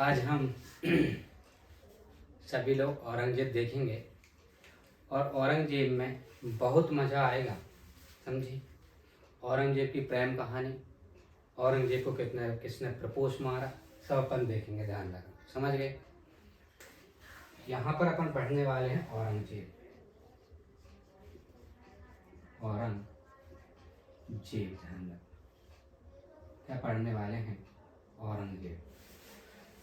आज हम सभी लोग औरंगजेब देखेंगे और औरंगजेब में बहुत मज़ा आएगा। समझी? औरंगजेब की प्रेम कहानी, औरंगजेब को किसने प्रपोज मारा, सब अपन देखेंगे। ध्यान रखना, समझ गए? यहाँ पर अपन पढ़ने वाले हैं औरंगजेब। ध्यान रखना, क्या पढ़ने वाले हैं? औरंगजेब।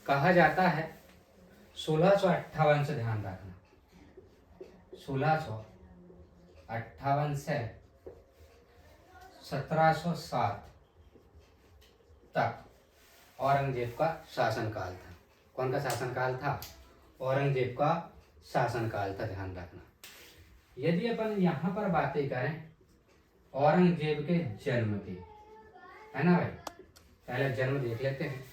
कहा जाता है 1658 से, ध्यान रखना, 1658 से 1707 तक औरंगजेब का शासनकाल था। कौन का शासनकाल था? औरंगजेब का शासनकाल था। ध्यान रखना। यदि अपन यहाँ पर बातें करें औरंगजेब के जन्म की, है ना भाई, पहले जन्म देख लेते हैं।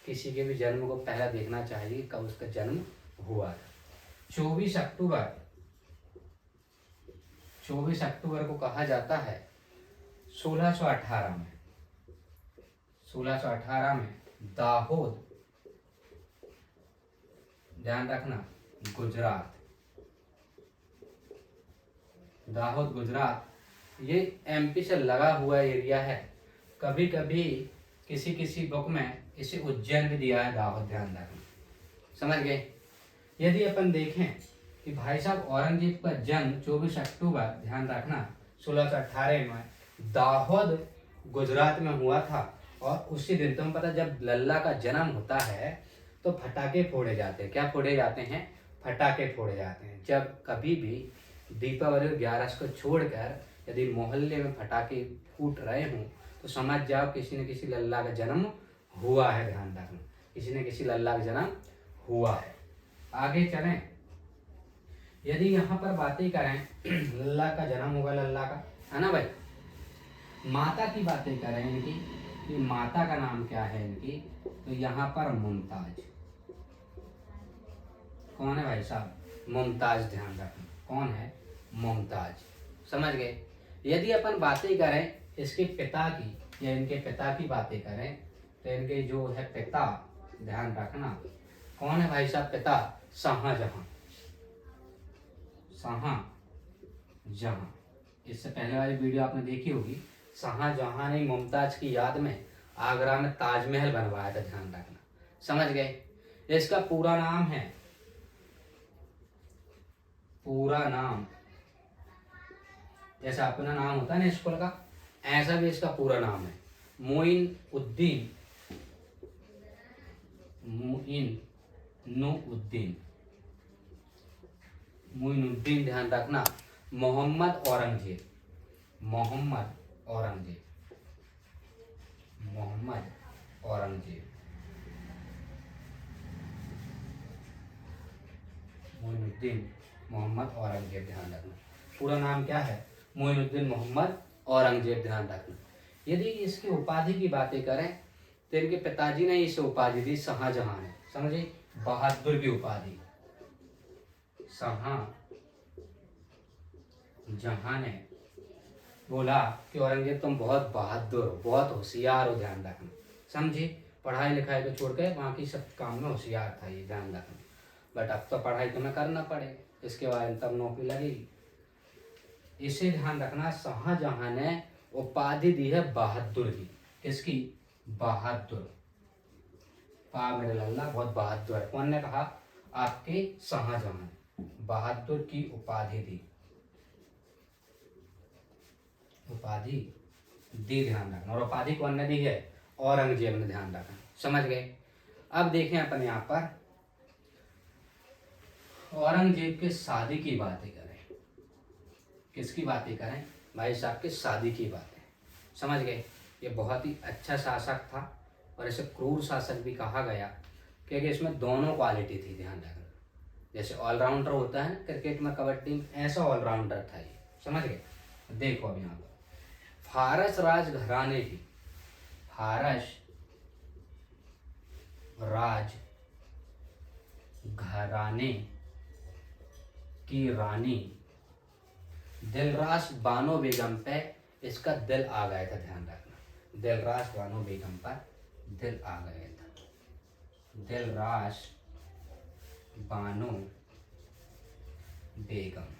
किसी के भी जन्म को पहला देखना चाहिए, कब उसका जन्म हुआ था। 24 अक्टूबर को कहा जाता है 1618 में, 1618 में दाहोद, ध्यान रखना, गुजरात, दाहोद गुजरात, ये एमपी से लगा हुआ एरिया है। कभी कभी किसी किसी बुक में इसे उज्जैन भी दिया है, दाहोद, ध्यान रखना, समझ गए? यदि अपन देखें कि भाई साहब औरंगजेब का जन्म 24 अक्टूबर, ध्यान रखना, 1618 में दाहोद गुजरात में हुआ था। और उसी दिन तुम्हें पता, जब लल्ला का जन्म होता है तो फटाके फोड़े जाते हैं। क्या फोड़े जाते हैं? फटाके फोड़े जाते हैं। जब कभी भी दीपावली 11 को छोड़कर यदि मोहल्ले में फटाके फूट रहे हों तो समझ जाओ किसी न किसी लल्ला का जन्म हुआ है। ध्यान रखना, किसी न किसी लल्ला का जन्म हुआ है। आगे चलें, यदि यहाँ पर बातें करें लल्ला का जन्म होगा, लल्ला का, है ना भाई। माता की बातें करें इनकी, कि माता का नाम क्या है इनकी, तो यहाँ पर मुमताज। कौन है भाई साहब? मुमताज। ध्यान रखना, कौन है? मुमताज। समझ गए? यदि अपन बातें करें इसके पिता की, या इनके पिता की बातें करें, तो इनके जो है पिता, ध्यान रखना, कौन है भाई साहब पिता? शाहजहां। शाहजहां, इससे पहले वाली वीडियो आपने देखी होगी। शाहजहां ने मुमताज की याद में आगरा में ताजमहल बनवाया था। ध्यान रखना, समझ गए? इसका पूरा नाम है, पूरा नाम, जैसा अपना नाम होता है ना स्कूल का, ऐसा भी इसका पूरा नाम है मोइनुद्दीन, मोइनुद्दीन, ध्यान रखना, मोहम्मद औरंगजेब, मोहम्मद औरंगजेब, मोहम्मद औरंगजेब, मोइनुद्दीन मोहम्मद औरंगजेब। ध्यान रखना, पूरा नाम क्या है? मोइनुद्दीन मोहम्मद औरंगजेब। ध्यान रखना। यदि इसकी उपाधि की बातें करें तो इनके पिताजी ने इसे उपाधि दी शाहजहां ने, समझे, बहादुर की उपाधि। शाहजहां ने बोला कि औरंगजेब तुम बहुत बहादुर हो, बहुत होशियार हो, ध्यान रखना, समझे। पढ़ाई लिखाई को छोड़ के बाकी सब काम में होशियार था ये, ध्यान रखना। बट अब तो पढ़ाई तुम्हें करना पड़े, इसके बाद तब नौकरी लगेगी। इसे ध्यान रखना, शाहजहां ने उपाधि दी है बहादुर की। किसकी? बहादुर। पा मेरे लल्ला बहुत बहादुर है। कौन ने कहा? आपके शाहजहां ने बहादुर की उपाधि दी, उपाधि दी, ध्यान रखना। और उपाधि कौन ने दी है? औरंगजेब ने, ध्यान रखना, समझ गए? अब देखें अपन यहाँ पर औरंगजेब के शादी की बातें करें। किसकी बातें करें भाई साहब? के शादी की बातें, समझ गए? ये बहुत ही अच्छा शासक था और इसे क्रूर शासक भी कहा गया, क्योंकि इसमें दोनों क्वालिटी थी। ध्यान रखना, जैसे ऑलराउंडर होता है ना क्रिकेट में, कबड्डी में, ऐसा ऑलराउंडर था ये, समझ गए? देखो अब यहाँ पर फारस राज घराने की, फारस राज घराने की रानी दिलरास बानो बेगम पे इसका दिल आ गया था। ध्यान रखना, दिलरास बानो बेगम पर दिल आ गया था, दिलराश बानो बेगम।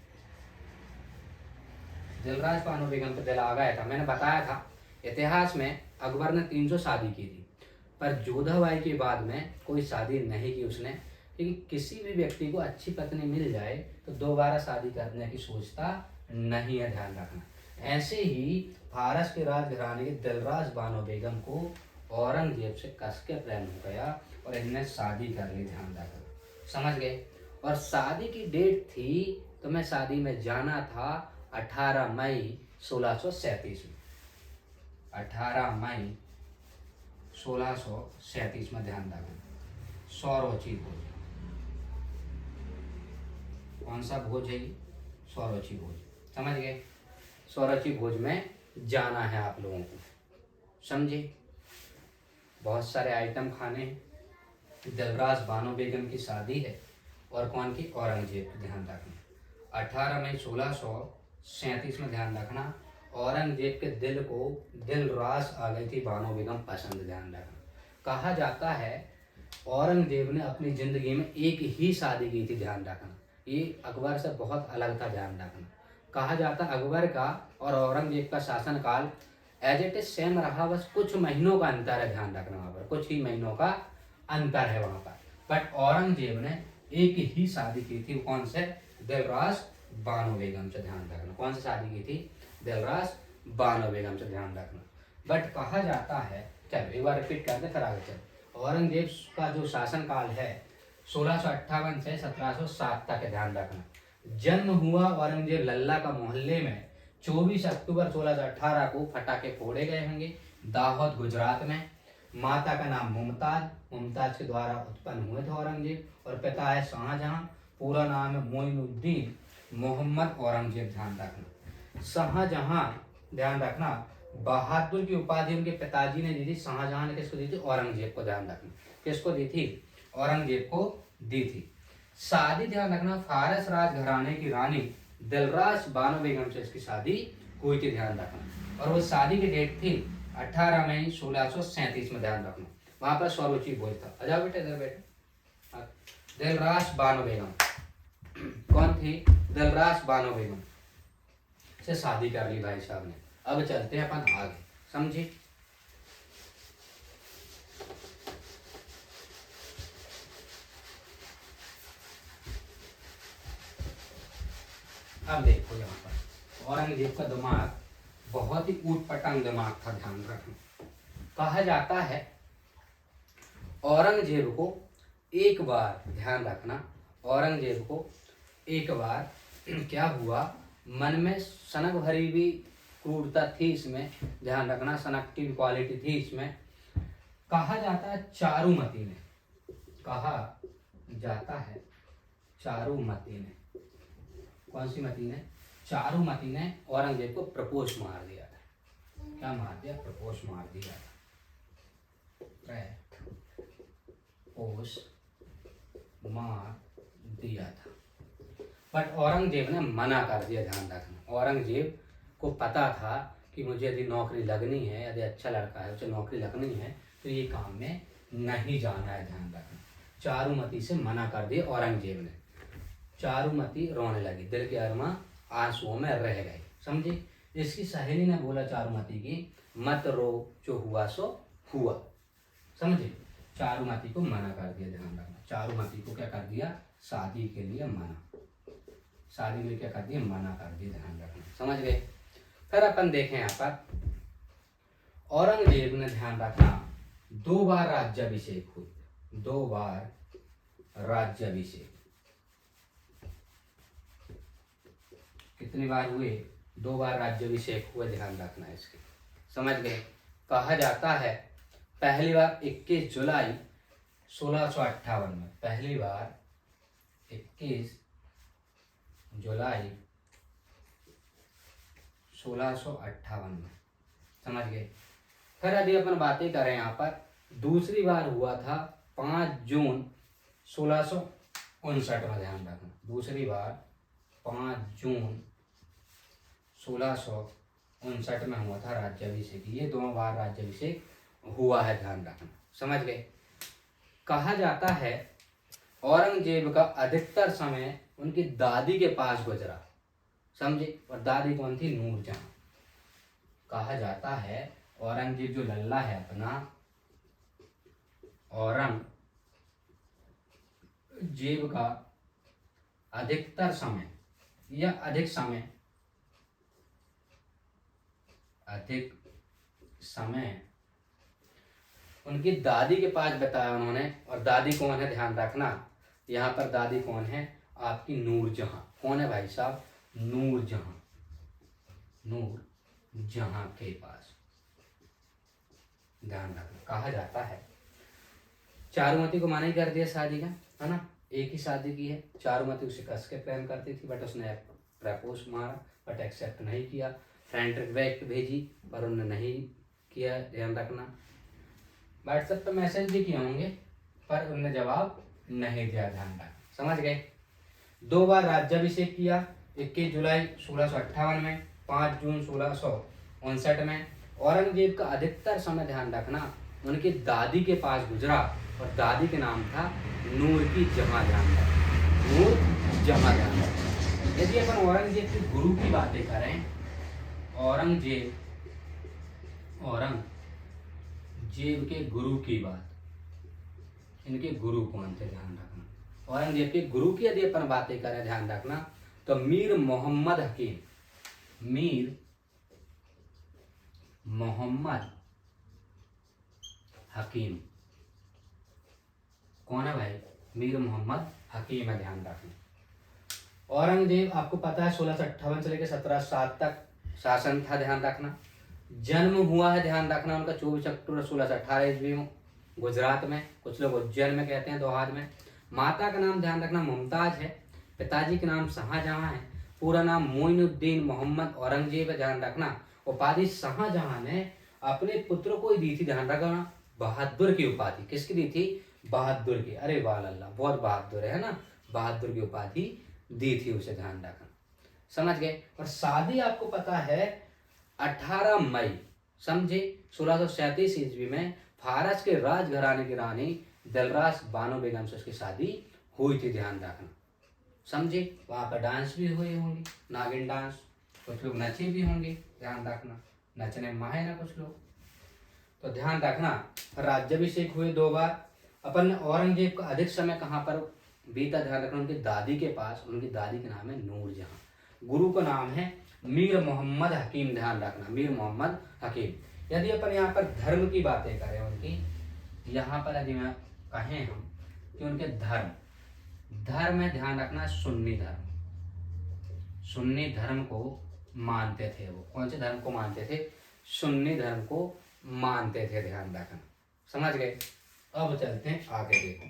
दिलराश बानो बेगम पे दिल आ गया था। मैंने बताया था इतिहास में अकबर ने 300 शादी की थी, पर जोधाबाई के बाद में कोई शादी नहीं की उसने, क्योंकि किसी भी व्यक्ति को अच्छी पत्नी मिल जाए तो दोबारा शादी करने की सोचता नहीं है, ध्यान रखना। ऐसे ही फारस के राजघराने की दिलराश बानो बेगम को औरंगजेब से कस के प्रेम हो गया और इनने शादी कर ली, ध्यान रखना, समझ गए। और शादी की डेट थी, तो मैं शादी में जाना था 18 मई 1637 में, 18 मई 1637 में, ध्यान रखना। सौरोची भोज, कौन सा भोज है ये? सौरोची भोज, समझ गए। सौरोची भोज में जाना है आप लोगों को, समझे। बहुत सारे आइटम खाने हैं। दिलराश बानो बेगम की शादी है और कौन की? औरंगजेब की, ध्यान रखना। 18 मई 1637 में, ध्यान रखना। औरंगजेब के दिल को दिलराश आ गई थी बानो बेगम पसंद, ध्यान रखना। कहा जाता है औरंगजेब ने अपनी जिंदगी में एक ही शादी की थी, ध्यान रखना। ये अकबर से बहुत अलग था, ध्यान रखना। कहा जाता अकबर का और औरंगजेब का शासनकाल एज इट इज सेम रहा, बस कुछ महीनों का अंतर है, ध्यान रखना। वहाँ पर कुछ ही महीनों का अंतर है वहाँ पर। बट औरंगजेब ने एक ही शादी की थी, कौन से? दिलराश बानो बेगम से, ध्यान रखना। कौन सी शादी की थी? दिलराश बानो बेगम से, ध्यान रखना। बट कहा जाता है, चलो एक बार रिपीट करते फिर आगे चलो। औरंगजेब का जो शासनकाल है 1658 से 1707 तक है, ध्यान रखना। जन्म हुआ औरंगजेब लल्ला का मोहल्ले में 24 अक्टूबर 1618 को पटाखे फोड़े गए होंगे दाहोद गुजरात में। माता का नाम मुमताज, मुमताज के द्वारा उत्पन्न हुए थे औरंगजेब। और पिता है शाहजहां, पूरा नाम है मोइनुद्दीन मोहम्मद औरंगजेब, ध्यान रखना। शाहजहां, ध्यान रखना, बहादुर की उपाधि उनके पिताजी ने दी थी। शाहजहां ने किसको दी थी? औरंगजेब को, ध्यान रखना। किसको दी थी? औरंगजेब को दी थी। शादी, ध्यान रखना, फारस राजघराने की रानी दिलराश बानो बेगम से इसकी शादी हुई थी, ध्यान रखना। और वो शादी की डेट थी 18 मई 1637 में, ध्यान रखना। वहां पर स्वरूचि भोज था। आ जाओ बेटे, इधर बेटे। दिलराश बानो बेगम कौन थी? दिलराश बानो बेगम से शादी कर ली भाई साहब ने। अब चलते हैं अपन आगे, समझे। अब देखो यहाँ पर औरंगजेब का दिमाग बहुत ही ऊट पटांग दिमाग था, ध्यान रखना। कहा जाता है औरंगजेब को एक बार, ध्यान रखना, औरंगजेब को एक बार क्या हुआ, मन में सनक भरी भी क्रूरता थी इसमें, ध्यान रखना, सनक की क्वालिटी थी इसमें। कहा जाता है चारुमती ने, कहा जाता है चारुमती ने, कौन सी मती ने? चारुमती ने औरंगजेब को प्रपोज मार दिया था। क्या मार दिया? प्रपोज मार दिया था, प्रपोज मार दिया था। बट औरंगजेब ने मना कर दिया, ध्यान रखना। औरंगजेब को पता था कि मुझे यदि नौकरी लगनी है, यदि अच्छा लड़का है उसे नौकरी लगनी है, तो ये काम में नहीं जाना है, ध्यान रखना। चारुमती से मना कर दिया औरंगजेब ने। चारुमती रोने लगी, दिल के अरमा आंसुओं में रह गए, समझी। इसकी सहेली ने बोला चारुमती की, मत रो, जो हुआ सो हुआ, समझे। चारुमती को मना कर दिया, ध्यान रखना। चारुमती को क्या कर दिया? शादी के लिए मना, शादी में क्या कर दिया? मना कर दिया, ध्यान रखना, समझ गए। फिर अपन देखें यहाँ पर औरंगजेब ने, ध्यान रखना, 2 बार राज्याभिषेक हुई, 2 बार राज्याभिषेक। कितनी बार हुए? 2 बार राज्याभिषेक हुए, ध्यान रखना इसके, समझ गए। कहा जाता है पहली बार 21 जुलाई 1658 में, पहली बार 21 जुलाई 1658 में, समझ गए। फिर यदि अपन बातें करें यहाँ पर, दूसरी बार हुआ था 5 जून 1659 में, ध्यान रखना। दूसरी बार 5 जून 1659 में हुआ था राज्याभिषेक। ये 2 बार राज्याभिषेक हुआ है, ध्यान रखना, समझ गए। कहा जाता है औरंगजेब का अधिकतर समय उनकी दादी के पास गुजरा। समझे? और दादी कौन थी? नूरजहां। कहा जाता है औरंगजेब जो लल्ला है अपना, औरंगजेब का अधिकतर समय या अधिक समय उनकी दादी के पास बताया उन्होंने। और दादी कौन है? ध्यान रखना, यहाँ पर दादी कौन है? आपकी नूरजहां। कौन है भाई साहब? नूरजहां। नूरजहां के पास, ध्यान रखना। कहा जाता है चारुमती को मना ही कर दिया शादी का, है ना, एक ही शादी की है। चारुमती उसे कस के प्रेम करती थी, बट उसने प्रपोज मारा, बट एक्सेप्ट नहीं किया। फ्रेंड रिक्वेस्ट भेजी पर उन्होंने नहीं किया, ध्यान रखना। व्हाट्सएप पे मैसेज भी किए होंगे पर उन्होंने जवाब नहीं दिया, ध्यान रखना। समझ गए? 2 बार राज्याभिषेक किया, 21 जुलाई 1658 में, 5 जून 1659 में। औरंगजेब का अधिकतर समय, ध्यान रखना, उनकी दादी के पास गुजरा और दादी के नाम था नूर की जहां। ध्यान रखना, नूर जहां। ध्यान रखना। यदि अपन औरंगजेब के गुरु की बातें करें, औरंगजेब के गुरु की बात, इनके गुरु कौन थे? ध्यान रखना। औरंगजेब के गुरु की यदि अपन बातें करें, ध्यान रखना, तो मीर मोहम्मद हकीम। मीर मोहम्मद हकीम कौन है भाई? मीर मोहम्मद हकीम है, ध्यान रखना। औरंगजेब आपको पता है 1658 से लेकर 1707 तक शासन था, ध्यान रखना। जन्म हुआ है, ध्यान रखना, उनका 24 अक्टूबर 1618 ईस्वी में, गुजरात में। कुछ लोग उज्जैन में कहते हैं, दोहाद में। माता का नाम, ध्यान रखना, मुमताज है। पिताजी का नाम शाहजहां है। पूरा नाम मोइनुद्दीन मोहम्मद औरंगजेब है, ध्यान रखना। उपाधि शाहजहां ने अपने पुत्र को ही दी थी, ध्यान रखना, बहादुर की उपाधि। किसकी दी थी? बहादुर की। अरे वाह अल्लाह, बहुत बहादुर है ना, बहादुर की उपाधि दी थी उसे, ध्यान रखना। समझ गए? और शादी आपको पता है 18 मई, समझे, 1637 ईस्वी में फारस के राजघराने की रानी दिलरास बानो बेगम से उसकी शादी हुई थी, ध्यान रखना। समझे? वहां पर डांस भी हुए होंगे, नागिन डांस। कुछ लोग नचे भी होंगे, ध्यान रखना, नचने में माहिर है कुछ लोग, तो ध्यान रखना। राज्याभिषेक हुए 2 बार। अपन औरंगजेब का अधिक समय कहाँ पर बीता, ध्यान रखना, उनकी दादी के पास। उनकी दादी का नाम है नूरजहां। गुरु का नाम है मीर मोहम्मद हकीम, ध्यान रखना, मीर मोहम्मद हकीम। यदि अपन यहाँ पर धर्म की बातें करें उनकी, यहाँ पर यदि मैं कहें हम कि उनके धर्म में, ध्यान रखना, सुन्नी धर्म। सुन्नी धर्म को मानते थे वो। कौन से धर्म को मानते थे? सुन्नी धर्म को मानते थे, ध्यान रखना। समझ गए? अब चलते हैं आगे, देखो।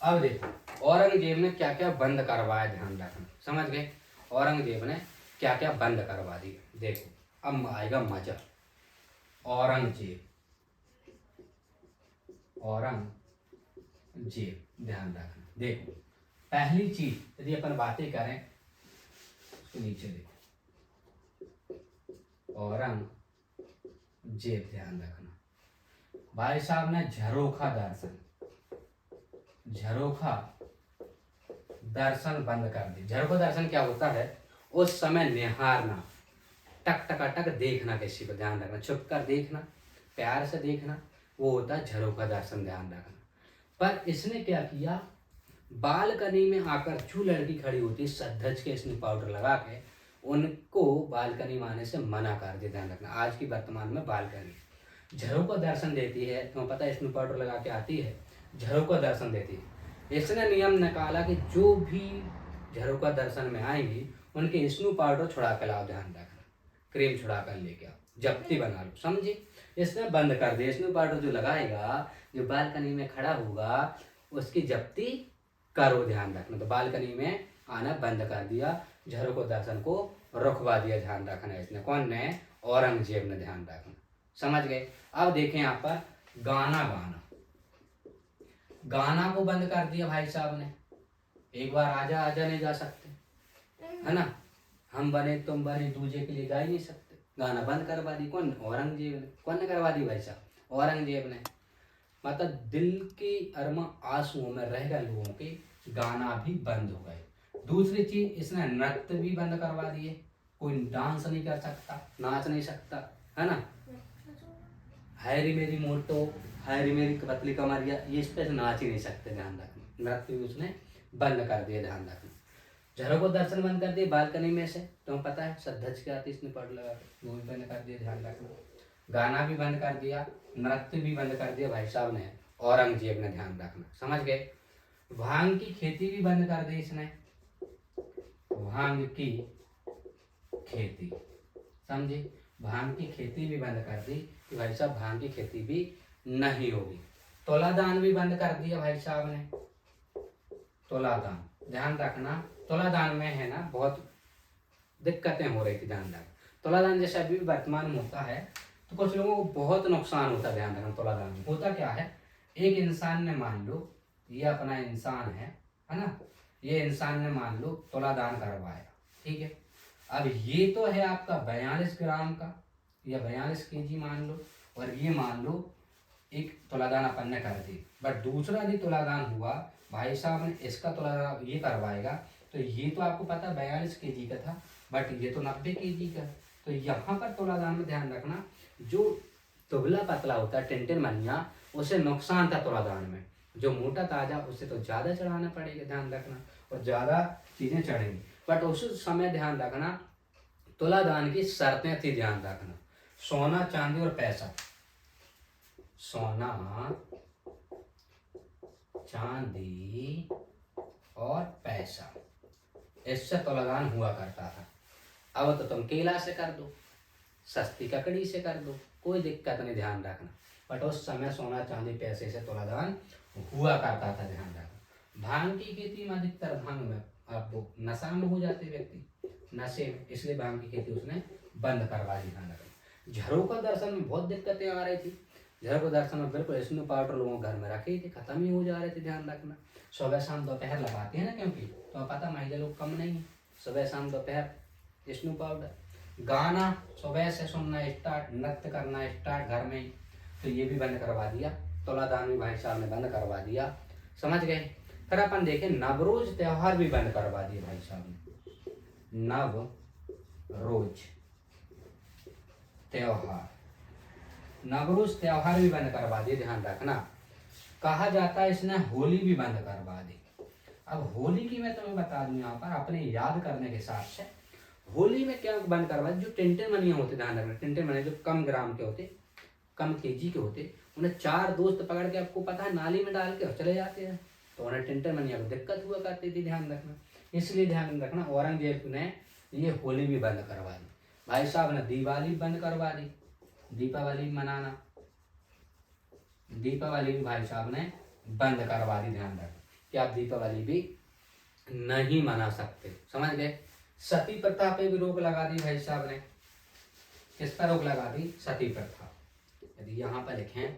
अब देखो औरंगजेब ने क्या क्या बंद करवाया, ध्यान रखना। समझ गए? औरंगजेब ने क्या क्या बंद करवा दिया, देखो अब आएगा मजा। औरंगजेब ध्यान रखना। देखो पहली चीज यदि अपन बातें करें, उसके नीचे देखो, औरंगजेब, ध्यान रखना, भाई साहब ने झरोखा दर्शन बंद कर दी। झरोखा दर्शन क्या होता है? उस समय निहारना, टक टकाटक देखना किसी को, ध्यान रखना, छुप कर देखना, प्यार से देखना, वो होता है झरोखा दर्शन, ध्यान रखना। पर इसने क्या किया? बालकनी में आकर जो लड़की खड़ी होती है सधज के इसने पाउडर लगा के, उनको बालकनी में आने से मना कर दिया, ध्यान रखना। आज की वर्तमान में बालकनी झरोखा दर्शन देती है, तुम्हें पता है, इसमें पाउडर लगा के आती है, झरोखा दर्शन देती है। इसने नियम निकाला कि जो भी झरोखा दर्शन में आएंगी उनके स्नू पाउडर छुड़ा के लाओ, ध्यान रखना, क्रीम छुड़ा कर लेके आओ, जब्ती बना लो, समझे? इसने बंद कर दिया। स्नू पाउडर जो लगाएगा, जो बालकनी में खड़ा होगा, उसकी जब्ती करो, ध्यान रखना। तो बालकनी में आना बंद कर दिया, झरोखा दर्शन को रुकवा दिया, ध्यान रखना। इसने, कौन ने? औरंगजेब ने, ध्यान रखना। समझ गए? अब देखें यहाँ पर गाना गाना। गाना को बंद कर दिया भाई साहब ने। एक बार आजा आजा नहीं गा सकते, है ना, हम बने तुम बने दूजे के लिए गा ही नहीं सकते, गाना बंद करवा दी। कौन? औरंगजेब ने। कौन ने करवा दी भाई साहब? औरंगजेब ने। मतलब दिल के अरमा आंसुओं में रह गए लोगों के, गाना भी बंद हो गए। दूसरी चीज, इसने नृत्य भी बंद करवा दिए, कोई डांस नहीं कर सकता, नाच नहीं सकता, है ना। हैरी मेरी मोटो, हैरी मेरी पतली कमरिया, ये इस पे से नाच ही नहीं सकते, ध्यान रखना। नृत्य भी उसने बंद कर दिया, ध्यान रखना। झरों को दर्शन बंद कर दिए बालकनी में से, तुम्हें पता है सद्धज के आतिश ने पढ़ लगा, वो भी बंद कर दिया, ध्यान रखना। गाना भी बंद कर दिया, नृत्य भी बंद कर दिया भाई साहब ने, औरंगजेब ने, ध्यान रखना, समझ गए। भांग की खेती भी बंद कर दी इसने, भांग की खेती, समझे। भांग की खेती भी बंद कर दी कि भाई साहब भांग की खेती भी नहीं होगी। तोलादान भी बंद कर दिया भाई साहब ने, तोलादान, ध्यान रखना। तोलादान में है ना बहुत दिक्कतें हो रही थी, ध्यान रखना। तोलादान जैसे अभी भी वर्तमान में होता है तो कुछ लोगों को बहुत नुकसान होता है, ध्यान रखना। तोलादान में होता क्या है, एक इंसान ने मान लो, ये अपना इंसान है ना, ये इंसान ने मान लो तोलादान करवाया, ठीक है। अब ये तो है आपका 42 ग्राम का या 42 केजी मान लो, और ये मान लो एक तोलादान अपन ने कर दी, बट दूसरा भी तोलादान हुआ, भाई साहब ने इसका तोलादान ये करवाएगा, तो ये तो आपको पता 42 केजी का था, बट ये तो 90 केजी का। तो यहाँ पर तोलादान में ध्यान रखना, जो दुबला पतला होता है टिनटिन मनिया, उसे नुकसान था तोलादान में, जो मोटा ताजा उसे तो ज़्यादा चढ़ाना पड़ेगा, ध्यान रखना, और ज़्यादा चीज़ें चढ़ेंगी। बट उस समय ध्यान रखना तुलादान की शर्तें थी, ध्यान रखना। सोना चांदी और पैसा, सोना चांदी और पैसा, इससे तुलादान हुआ करता था। अब तो तुम केला से कर दो, सस्ती ककड़ी से कर दो, कोई दिक्कत नहीं, ध्यान रखना। बट उस समय सोना चांदी पैसे से तुलादान हुआ करता था, ध्यान रखना। भांग की खेती में अधिकतर भांग में आपको नशा में हो जाते व्यक्ति, नशे में, इसलिए भांग की खेती उसने बंद करवा दी, ध्यान रखना। झरों का दर्शन में बहुत दिक्कतें आ रही थी, झरों के दर्शन में बिल्कुल स्नो पाउडर लोगों घर में रखे थे, खत्म ही हो जा रहे थे, ध्यान रखना। सुबह शाम दोपहर लगाते हैं ना, क्योंकि तो पता महिला लोग कम नहीं है, सुबह शाम दोपहर स्नो पाउडर। गाना सुबह से सुनना स्टार्ट, नृत्य करना स्टार्ट घर में ही, तो ये भी बंद करवा दिया, तुलादान भी भाई साहब ने बंद करवा दिया, समझ गए। फिर अपन देखें नवरोज त्योहार भी बंद करवा दिए भाई साहब ने, नवरोज त्योहार, नवरोज त्योहार भी बंद करवा दिए, ध्यान रखना। कहा जाता है इसने होली भी बंद करवा दी। अब होली की मैं तुम्हें बता दूं यहाँ पर अपने याद करने के हिसाब से, होली में क्या बंद करवा दी, जो टिनटिन मनिया होते, ध्यान रखना, टिनटिन मनिया जो कम ग्राम के होते, कम केजी के होते, उन्हें 4 दोस्त पकड़ के, आपको पता है, नाली में डाल के और चले जाते हैं, तो उन्हें टिनटिन मनिया को दिक्कत हुआ करती थी, ध्यान रखना। इसलिए ध्यान रखना औरंगजेब ने ये होली भी बंद करवा दी। भाई साहब ने दिवाली बंद करवा दी, दीपावली मनाना, दीपावली भी भाई साहब ने बंद करवा दी, ध्यान रखना कि आप दीपावली भी नहीं मना सकते, समझ गए। सती प्रथा पे भी रोक लगा दी भाई साहब ने, किस पर रोक लगा दी, सती प्रथा। यदि यहाँ पर लिखें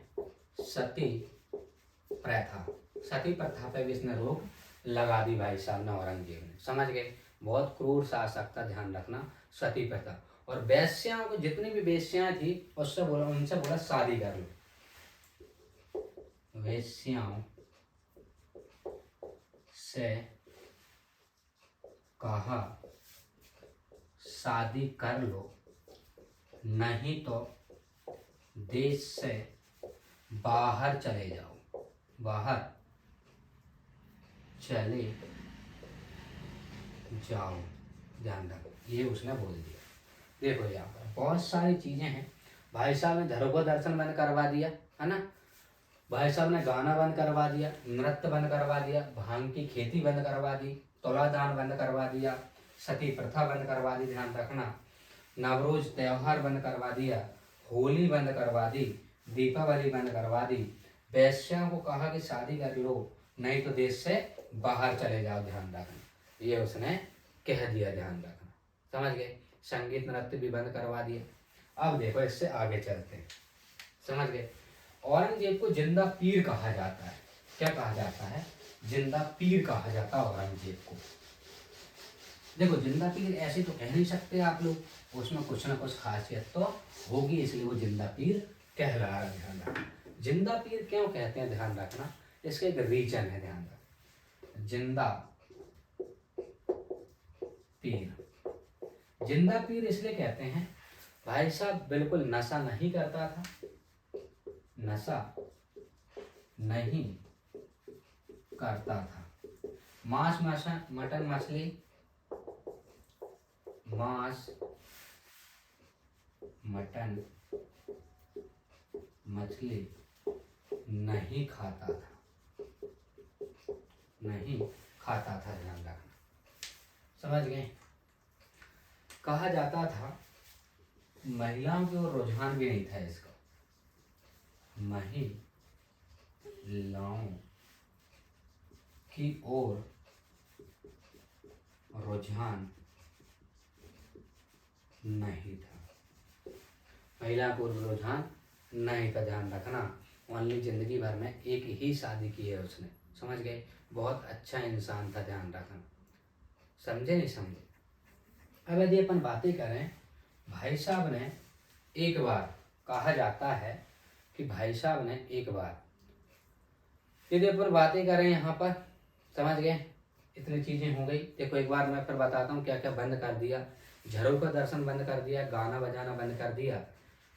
सती प्रथा, सती प्रथा पे भी इसने रोक लगा दी भाई साहब ने, औरंगजेब ने, समझ गए। बहुत क्रूर शासक था, ध्यान रखना, सती प्रथा। और वेश्याओं को, जितनी भी वेश्याएं थी उससे बोला, उनसे बोला शादी कर लो, वेश्याओं से कहा शादी कर लो, नहीं तो देश से बाहर चले जाओ, बाहर चले जाओ, ध्यान रखो, ये उसने बोल दिया। देखो यहाँ पर बहुत सारी चीजें हैं। भाई साहब ने धरों का दर्शन बंद करवा दिया, है ना, भाई साहब ने गाना बंद करवा दिया, नृत्य बंद करवा दिया, भांग की खेती बंद करवा दी, तुलादान बंद करवा दिया, सती प्रथा बंद करवा दी, ध्यान रखना, नवरोज त्योहार बंद करवा दिया, होली बंद करवा दी, दीपावली बंद करवा दी, वेश्याओं को कहा कि शादी कर लो, नहीं तो देश से बाहर चले जाओ, ध्यान रखना, ये उसने कह दिया, ध्यान रखना, समझ गए। संगीत नृत्य भी बंद करवा दिया। अब देखो इससे आगे चलते हैं, समझ गए। औरंगजेब को जिंदा पीर कहा जाता है, क्या कहा जाता है, जिंदा पीर कहा जाता है औरंगजेब को। देखो जिंदा पीर ऐसे तो कह नहीं सकते आप लोग, उसमें कुछ ना कुछ खासियत तो होगी, इसलिए वो जिंदा पीर कह रहा है। ध्यान रखना जिंदा पीर क्यों कहते हैं, ध्यान रखना इसका एक रीजन है। ध्यान रखना जिंदा पीर, जिंदा पीर इसलिए कहते हैं भाई साहब बिल्कुल नशा नहीं करता था, नशा नहीं करता था, मांस मटन मछली, मांस मटन मछली नहीं खाता था, नहीं खाता था। ध्यान रखना, समझ गए। कहा जाता था महिलाओं की ओर रुझान भी नहीं था इसका, महिलाओं की ओर रुझान नहीं था, महिला को रुझान नहीं था। ध्यान रखना ओनली जिंदगी भर में एक ही शादी की है उसने, समझ गए। बहुत अच्छा इंसान था, ध्यान रखना, समझे नहीं समझे। अब यदि अपन बातें करें, भाई साहब ने एक बार, कहा जाता है कि भाई साहब ने एक बार, यदि अपन बातें करें यहाँ पर, समझ गए, इतनी चीजें हो गई। देखो एक बार मैं फिर बताता हूँ क्या क्या बंद कर दिया, झरों का दर्शन बंद कर दिया, गाना बजाना बंद कर दिया,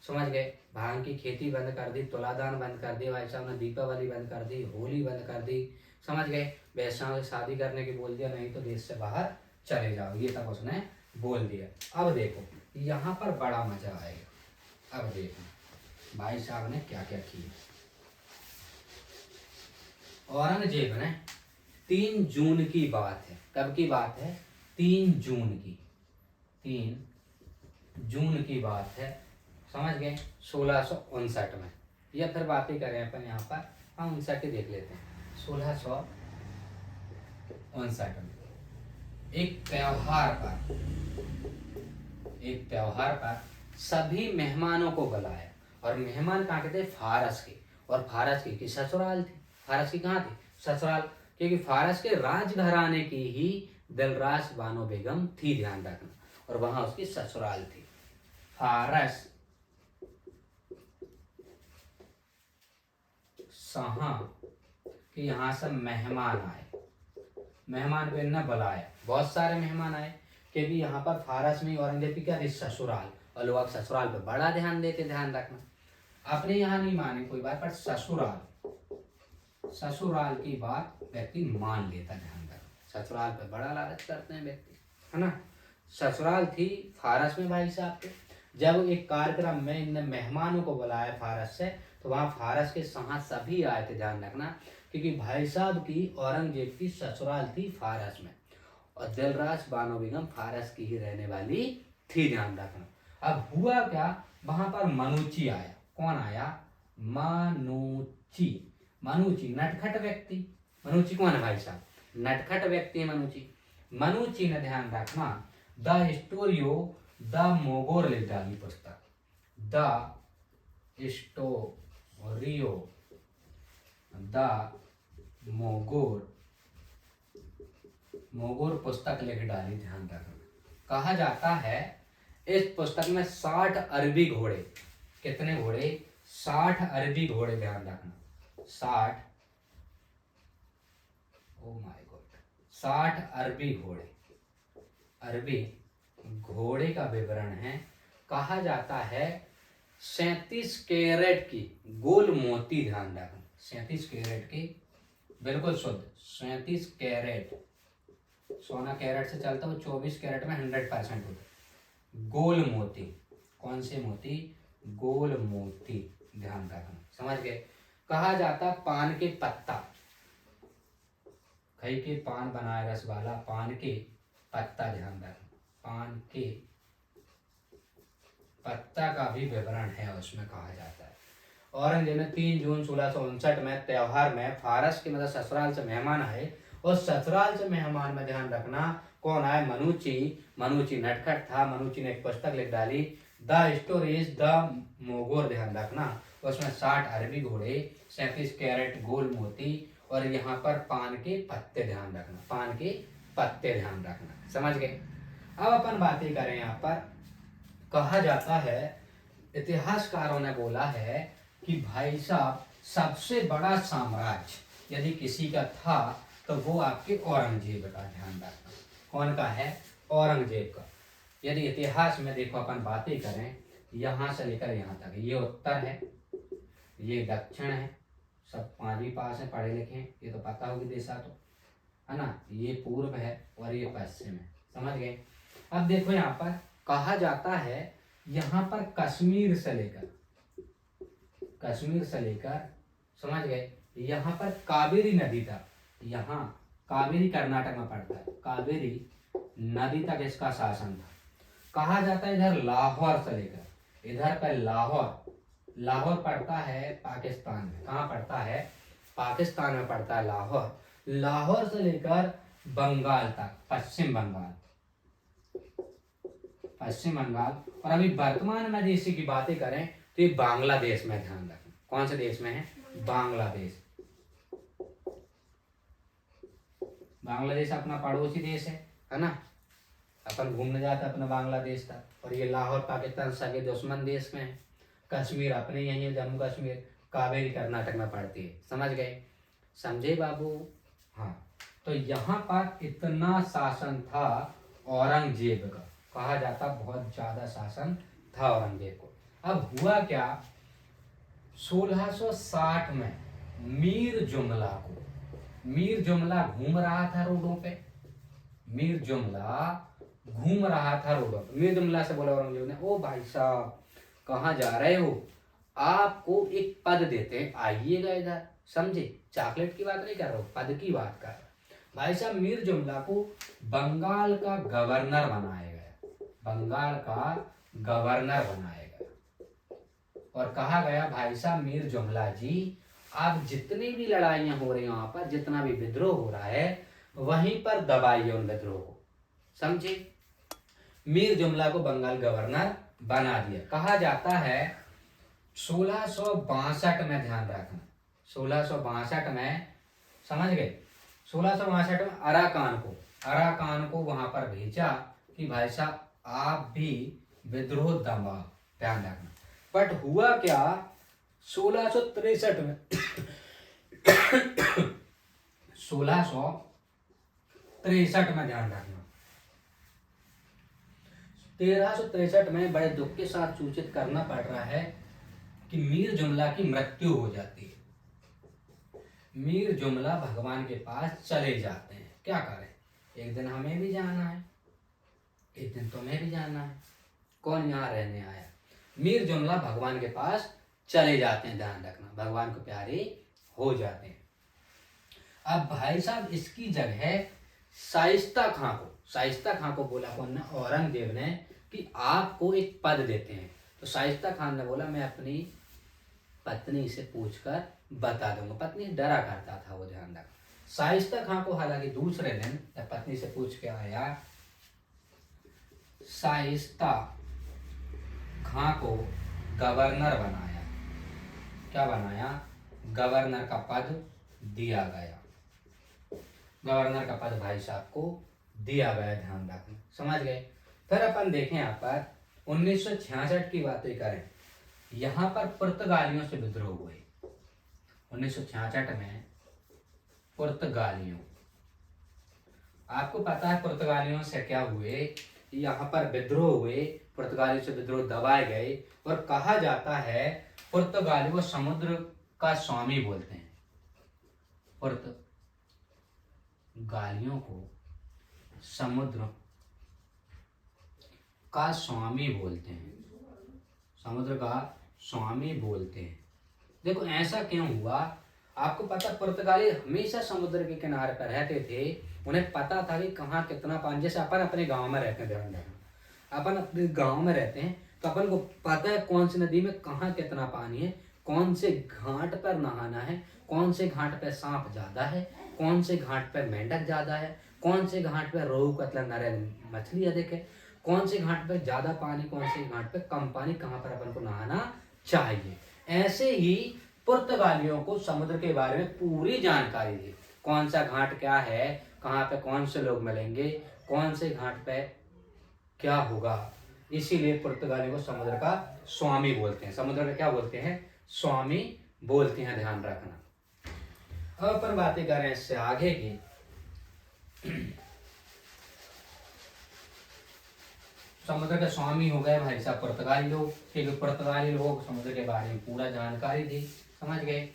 समझ गए, भांग की खेती बंद कर दी, तुलादान बंद कर दी, भाई साहब ने दीपावली बंद कर दी, होली बंद कर दी, समझ गए, वैश्याओं से शादी करने की बोल दिया, नहीं तो देश से बाहर चले जाओ, ये तक उसने बोल दिया। अब देखो यहाँ पर बड़ा मजा आएगा। अब देखो भाई साहब ने क्या क्या किया। औरंगजेब ने 3 जून की बात है, कब की बात है, 3 जून की, 3 जून की बात है, समझ गए, 1659 में। या फिर बातें करें अपन यहाँ पर, हम 59 ही देख लेते हैं। 1659 में एक त्योहार पर सभी मेहमानों को बुलाया, और मेहमान कहाँ के थे, फारस के, और फारस की ससुराल थी, फारस की कहाँ थी, ससुराल, क्योंकि फारस के राजघराने की ही दिलरास बानो बेगम थी, ध्यान रखना, और वहां उसकी ससुराल थी। फारस सहा कि यहाँ से मेहमान आए, मेहमान को इन्हें बुलाया, बहुत सारे मेहमान आए, क्योंकि यहाँ पर फारस में औरंगजेब की क्या थी, ससुराल, और लोग ससुराल पे बड़ा ध्यान देते, ध्यान रखना, अपने यहाँ नहीं माने कोई बात, पर ससुराल की बात व्यक्ति मान लेता, ध्यान रखना, ससुराल पे बड़ा लालच करते हैं व्यक्ति, है ना। ससुराल थी फारस में भाई साहब के। जब एक कार्यक्रम में इन मेहमानों को बुलाया फारस से, तो वहाँ फारस के सहा सभी आए थे, ध्यान रखना, क्योंकि भाई साहब की औरंगजेब की ससुराल थी फारस में, और दिलरास बानो बेगम फारस की ही रहने वाली थी, ध्यान रखना। अब हुआ क्या, वहां पर मनुची आया, कौन आया, मनुची, मनुची नटखट व्यक्ति, मनुची कौन है भाई साहब, नटखट व्यक्ति है मनुची। मनुची ने, ध्यान रखना, द स्टोरियो द मोगोर लिख डाली पुस्तक, द स्टोरियो द मोगोर पुस्तक लिख डाली, ध्यान रखना। कहा जाता है इस पुस्तक में 60 अरबी घोड़े, कितने घोड़े, 60 अरबी घोड़े, ध्यान रखना, 60, ओ माय गॉड, 60 अरबी घोड़े, अरबी घोड़े का विवरण है। कहा जाता है 37 कैरेट की गोल मोती, ध्यान रखना, 37 कैरेट की बिल्कुल शुद्ध, 37 कैरेट, सोना कैरेट से चलता है, 24 कैरेट में 100% होता है, गोल मोती, कौन से मोती, गोल मोती, ध्यान रखना, समझ गए। कहा जाता पान के पत्ता, खई के पान बनाए रस वाला पान के पत्ता, ध्यान रखना, पान के पत्ता का भी विवरण है उसमें, कहा जाता है। औरंगजेब ने 3 जून 1659 में त्योहार में फारस के मतलब ससुराल से मेहमान आए, और ससुराल से मेहमान में ध्यान रखना कौन आए, मनुची, मनुची नटखट था, मनुची ने एक पुस्तक लिख डाली, द स्टोरीज द मोगोर, ध्यान रखना, उसमें 60 अरबी घोड़े, 37 कैरेट गोल मोती, और यहाँ पर पान के पत्ते ध्यान रखना, पान के पत्ते ध्यान रखना, समझ गए। अब अपन बातें करें, यहाँ पर कहा जाता है, इतिहासकारों ने बोला है कि भाई साहब सबसे बड़ा साम्राज्य यदि किसी का था तो वो आपके औरंगजेब का, ध्यान रखना। कौन का है? औरंगजेब का। यदि इतिहास में देखो अपन बातें करें, यहाँ से लेकर यहाँ तक, ये उत्तर है, ये दक्षिण है, सब पांचवी पास है, पढ़े लिखे हैं, ये तो पता होगी देशा तो, है ना। ये पूर्व है और ये पश्चिम है, समझ गए। अब देखो यहाँ पर कहा जाता है, यहाँ पर कश्मीर से लेकर समझ गए, यहाँ पर कावेरी नदी तक, यहाँ कावेरी कर्नाटक में पड़ता है, कावेरी नदी तक इसका शासन था। कहा जाता है इधर लाहौर से लेकर, इधर पर लाहौर पड़ता है पाकिस्तान में। कहाँ पड़ता है? पाकिस्तान में पड़ता है लाहौर। लाहौर से लेकर बंगाल तक, पश्चिम बंगाल, और अभी वर्तमान में देश की बातें करें तो ये बांग्लादेश में, ध्यान रखना। कौन से देश में है? बांग्लादेश। बांग्लादेश अपना पड़ोसी देश है ना। अपन घूमने जाते अपना बांग्लादेश था, और ये लाहौर पाकिस्तान सगे दुश्मन देश में है। कश्मीर अपने यही है, जम्मू कश्मीर, कावेरी कर्नाटक में पड़ती है, समझ गए, समझे बाबू। हाँ, तो यहाँ पर इतना शासन था औरंगजेब का, कहा जाता बहुत ज्यादा शासन था औरंगजेब को। अब हुआ क्या, 1660 में मीर जुमला घूम रहा था रोडों पे, मीर जुमला से बोला औरंगजेब ने, ओ भाई साहब कहाँ जा रहे हो, आपको एक पद देते हैं, आइएगा इधर, समझे। चॉकलेट की बात नहीं कर रहा हूँ, पद की बात कर रहा हूँ। भाई साहब मीर जुमला को बंगाल का गवर्नर बनाया गया, और कहा गया भाई साहब मीर जुमला जी, आप जितनी भी लड़ाइयां हो रही हैं वहां पर, जितना भी विद्रोह हो रहा है वहीं पर दबाइए उन विद्रोह को, समझे। मीर जुमला को बंगाल गवर्नर बना दिया। कहा जाता है 1662 में, ध्यान रखना, 1662 में, समझ गए, 1662 में अराकान को वहां पर भेजा कि भाई साहब आप भी विद्रोह दबाओ, ध्यान रखना। बट हुआ क्या, 1663 में 1663 में, ध्यान रखना, 1363 में बड़े दुख के साथ सूचित करना पड़ रहा है कि मीर जुमला की मृत्यु हो जाती है। मीर जुमला भगवान के पास चले जाते हैं। क्या करें, एक दिन हमें भी जाना है, एक दिन तुम्हें भी जाना है, कौन यहाँ रहने आया। मीर जुमला भगवान के पास चले जाते हैं, ध्यान रखना, भगवान को प्यारे हो जाते हैं। अब भाई साहब इसकी जगह शाइस्ता खां को बोला कौन ने? औरंगजेब ने, कि आपको एक पद देते हैं। तो शाइस्ता खान ने बोला मैं अपनी पत्नी से पूछकर बता दूंगा। पत्नी डरा करता था वो, ध्यान रखना। शाइस्ता खां को हालांकि दूसरे दिन जब पत्नी से पूछ के आया, शाइस्ता खां को गवर्नर बनाया। क्या बनाया? गवर्नर का पद दिया गया। गवर्नर का पद भाई साहब को दिया गया, ध्यान रखना, समझ गए। फिर अपन देखें यहाँ पर 1966 की बातें करें, यहाँ पर पुर्तगालियों से विद्रोह हुए। 1966 में पुर्तगालियों, आपको पता है पुर्तगालियों से क्या हुए, यहाँ पर विद्रोह हुए, पुर्तगालियों से विद्रोह दबाए गए, और कहा जाता है पुर्तगालियों को समुद्र का स्वामी बोलते हैं। पुर्तगालियों को समुद्र का स्वामी बोलते हैं, समुद्र का स्वामी बोलते हैं। देखो ऐसा क्यों हुआ, आपको पता, पुर्तगाली हमेशा समुद्र के किनारे पर रहते थे, उन्हें पता था कि कहाँ कितना पानी, जैसे अपन अपने गांव में रहते हैं, ध्यान रखना, अपन अपने गांव में रहते हैं तो अपन को पता है कौन सी नदी में कहाँ कितना पानी है, कौन से घाट पर नहाना है, कौन से घाट पर सांप ज्यादा है, कौन से घाट पर मेंढक ज्यादा है, कौन से घाट पर रोहू कतला नरेन मछली अधिक है, कौन से घाट पर ज्यादा पानी, कौन से घाट पर कम पानी, कहाँ पर अपन को नहाना चाहिए। ऐसे ही पुर्तगालियों को समुद्र के बारे में पूरी जानकारी दी, कौन सा घाट क्या है, कहाँ पे कौन से लोग मिलेंगे, कौन से घाट पे क्या होगा। इसीलिए पुर्तगालियों को समुद्र का स्वामी बोलते हैं। समुद्र का क्या बोलते हैं? स्वामी बोलते हैं, ध्यान रखना। अब अपन बातें कर रहे हैं इससे आगे की। समुद्र के स्वामी हो गए भाई साहब पुर्तगाली लोग, क्योंकि पुर्तगाली लोगों को समुद्र के बारे में पूरा जानकारी थी, समझ गए।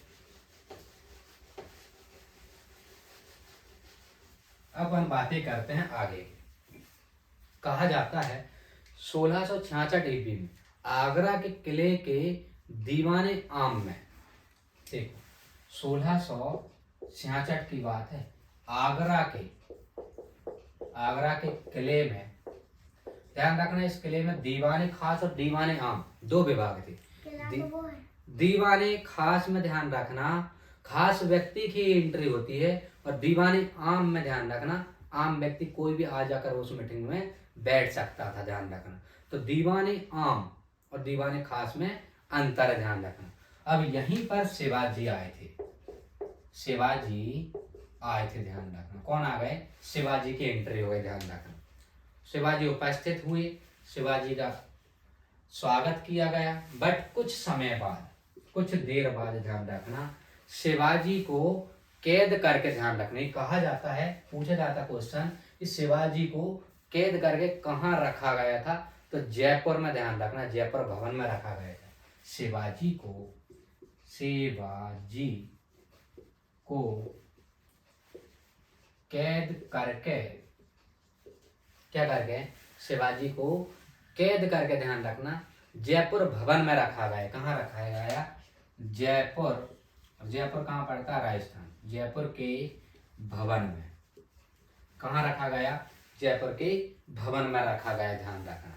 अब हम बातें करते हैं आगे। कहा जाता है 1666 ईस्वी में आगरा के किले के दीवाने आम में, देखो 1666 की बात है, आगरा के किले में, ध्यान रखना इस किले में दीवाने खास और दीवाने आम दो विभाग थे। दीवाने खास में ध्यान रखना खास व्यक्ति की एंट्री होती है, और दीवाने आम में ध्यान रखना आम व्यक्ति कोई भी आ जाकर उस मीटिंग में बैठ सकता था, ध्यान रखना। तो दीवाने आम और दीवाने खास में अंतर, ध्यान रखना। अब यहीं पर शिवाजी आए थे, ध्यान रखना। कौन आ गए? शिवाजी की एंट्री हो गई, ध्यान रखना। शिवाजी उपस्थित हुए, शिवाजी का स्वागत किया गया, बट कुछ समय बाद, कुछ देर बाद, ध्यान रखना, शिवाजी को कैद करके, ध्यान रखना, कहा जाता है, पूछा जाता क्वेश्चन, इस शिवाजी को कैद करके कहाँ रखा गया था? तो जयपुर में, ध्यान रखना, जयपुर भवन में रखा गया था। शिवाजी को कैद करके, क्या करके? शिवाजी को कैद करके, ध्यान रखना, जयपुर भवन में रखा गया। कहाँ रखा गया? जयपुर। जयपुर कहाँ पड़ता है? राजस्थान। जयपुर के भवन में कहाँ रखा गया? जयपुर के भवन में रखा गया, ध्यान रखना।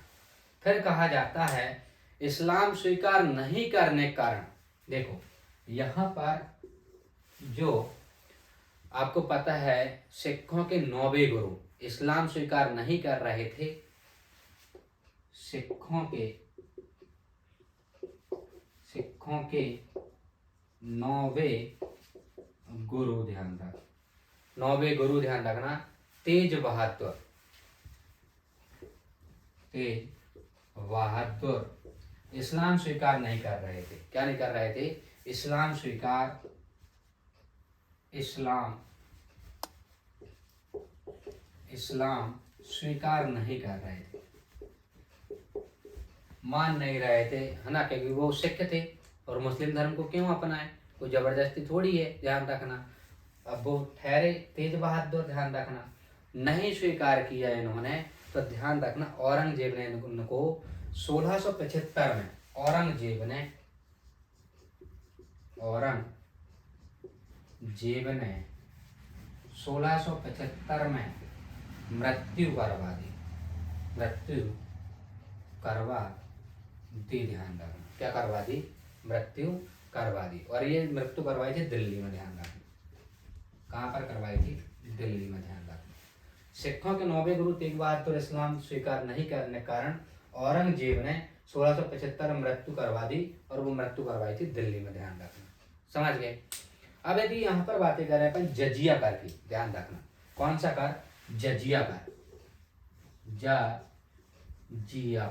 फिर कहा जाता है इस्लाम स्वीकार नहीं करने के कारण, देखो यहाँ पर जो आपको पता है सिखों के 9वें गुरु इस्लाम स्वीकार नहीं कर रहे थे। सिखों के 9वें गुरु, ध्यान रख, 9वें गुरु, ध्यान रखना, तेज बहादुर इस्लाम स्वीकार नहीं कर रहे थे। क्या नहीं कर रहे थे? इस्लाम स्वीकार नहीं कर रहे थे, मान नहीं रहे थे, है ना, क्योंकि वो सिख थे और मुस्लिम धर्म को क्यों अपनाए? कोई जबरदस्ती थोड़ी है, ध्यान रखना। अब वो ठहरे तेज बहादुर, ध्यान रखना, नहीं स्वीकार किया इन्होंने, तो ध्यान रखना औरंगजेब ने उनको 1675 में, औरंगजेब ने 1675 में मृत्यु करवा दी, ध्यान रखना। क्या करवा दी? मृत्यु करवा दी। और ये मृत्यु करवाई थी दिल्ली में, ध्यान रखना। कहाँ पर करवाई थी? दिल्ली में, ध्यान रखना। सिखों के 9वें गुरु तेग बहादुर इस्लाम स्वीकार नहीं करने के कारण औरंगजेब ने 1675 में मृत्यु करवा दी, और वो मृत्यु करवाई थी दिल्ली में, ध्यान रखना, समझ गए। अब यदि यहाँ पर बातें कर रहे हैं अपन जजिया कर की, ध्यान रखना, कौन सा कर? जजिया कर। जजिया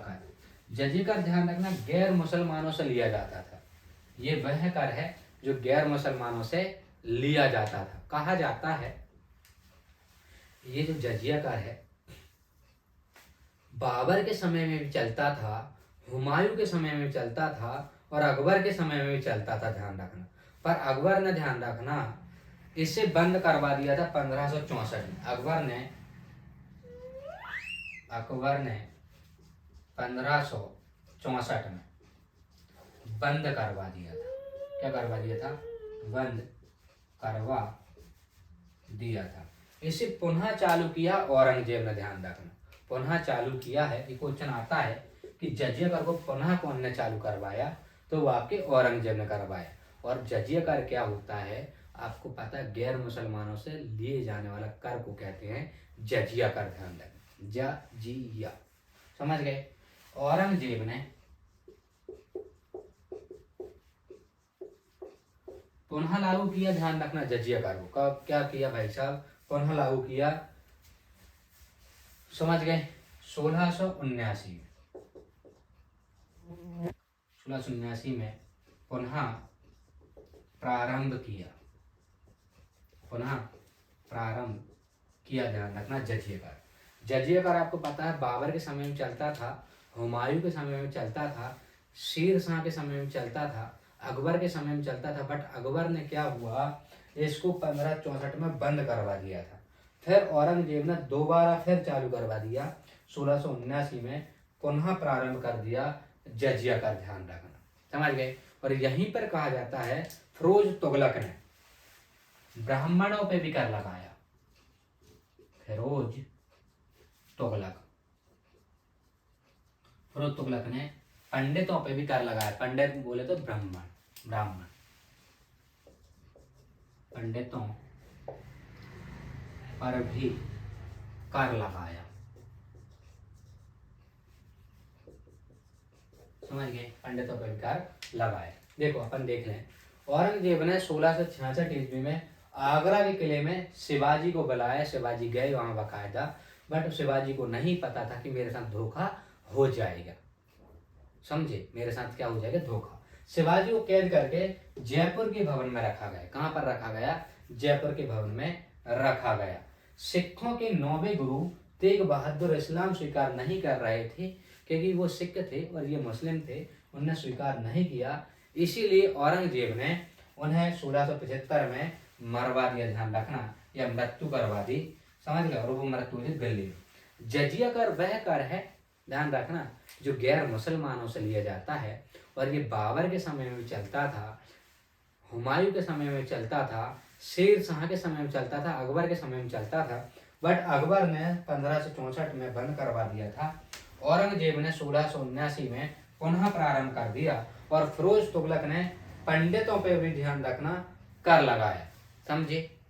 कर, ध्यान रखना, गैर मुसलमानों से लिया जाता था। ये वह कर है जो गैर मुसलमानों से लिया जाता था। कहा जाता है ये जो जजिया कर है बाबर के समय में भी चलता था, हुमायूं के समय में भी चलता था, और अकबर के समय में भी चलता था, ध्यान रखना। पर अकबर ने, ध्यान रखना, इसे बंद करवा दिया था 1564 में। अकबर ने 1564 में बंद करवा दिया था। क्या करवा दिया था? बंद करवा दिया था। इसे पुनः चालू किया औरंगजेब ने, ध्यान रखना, पुनः चालू किया है। ये क्वेश्चन आता है कि जजिया कर को पुनः कौन ने चालू करवाया? तो वो आपके औरंगजेब ने करवाया। और जजिया कर क्या होता है आपको पता है? गैर मुसलमानों से लिए जाने वाला कर को कहते हैं जजिया कर, ध्यान रखना, जजिया, समझ गए। पुनः लागू किया, ध्यान रखना जजिया कर को कब क्या किया भाई साहब, पुनः लागू किया, समझ गए 1679 में। 1679 में पुनः प्रारंभ किया, पुनः प्रारंभ किया, ध्यान रखना जजिया कर। जजिया कर आपको पता है बाबर के समय में चलता था, हुमायूं के समय में चलता था, शेर शाह के समय में चलता था, अकबर के समय में चलता था। बट अकबर ने क्या हुआ, इसको 1564 में बंद करवा दिया था। फिर औरंगजेब ने दोबारा फिर चालू करवा दिया 1679 में, पुनः प्रारंभ कर दिया जजिया कर, ध्यान रखना, समझ गए। और यहीं पर कहा जाता है फिरोज तुगलक ने ब्राह्मणों पे भी कर लगाया, फिरोज तुगलक ने पंडितों पे भी कर लगाया। पंडित बोले तो ब्राह्मण, पंडितों पर भी कर लगाया, समझ गए, पंडितों पर भी कर लगाया। देखो अपन देख लें, औरंगजेब ने 1666 ईस्वी में आगरा के किले में शिवाजी को बुलाया, शिवाजी गए वहां बाकायदा, बट शिवाजी को नहीं पता था कि मेरे साथ धोखा हो जाएगा, समझे, मेरे साथ क्या हो जाएगा, धोखा। शिवाजी को कैद करके जयपुर के भवन में रखा गया। कहां पर रखा गया, जयपुर के भवन में रखा गया। सिखों के 9वें गुरु तेग बहादुर इस्लाम स्वीकार नहीं कर रहे थे, क्योंकि वो सिख थे और ये मुस्लिम थे, उन्हें स्वीकार नहीं किया, इसीलिए औरंगजेब ने उन्हें 1675 में मरवा दिया, ध्यान रखना, या मृत्यु करवा दी, समझ गए, और वो मृत्यु हुई दिल्ली में। जजिया कर वह कर है, ध्यान रखना, जो गैर मुसलमानों से लिया जाता है, और ये बाबर के समय में भी चलता था, हुमायूं के समय में चलता था, शेर शाह के समय में चलता था, अकबर के समय में चलता था, बट अकबर ने 1564 में बंद करवा दिया था। औरंगजेब ने 1679 में पुनः प्रारंभ कर दिया, और फिरोज तुगलक ने पंडितों पे भी ध्यान रखना कर लगाया, समझे।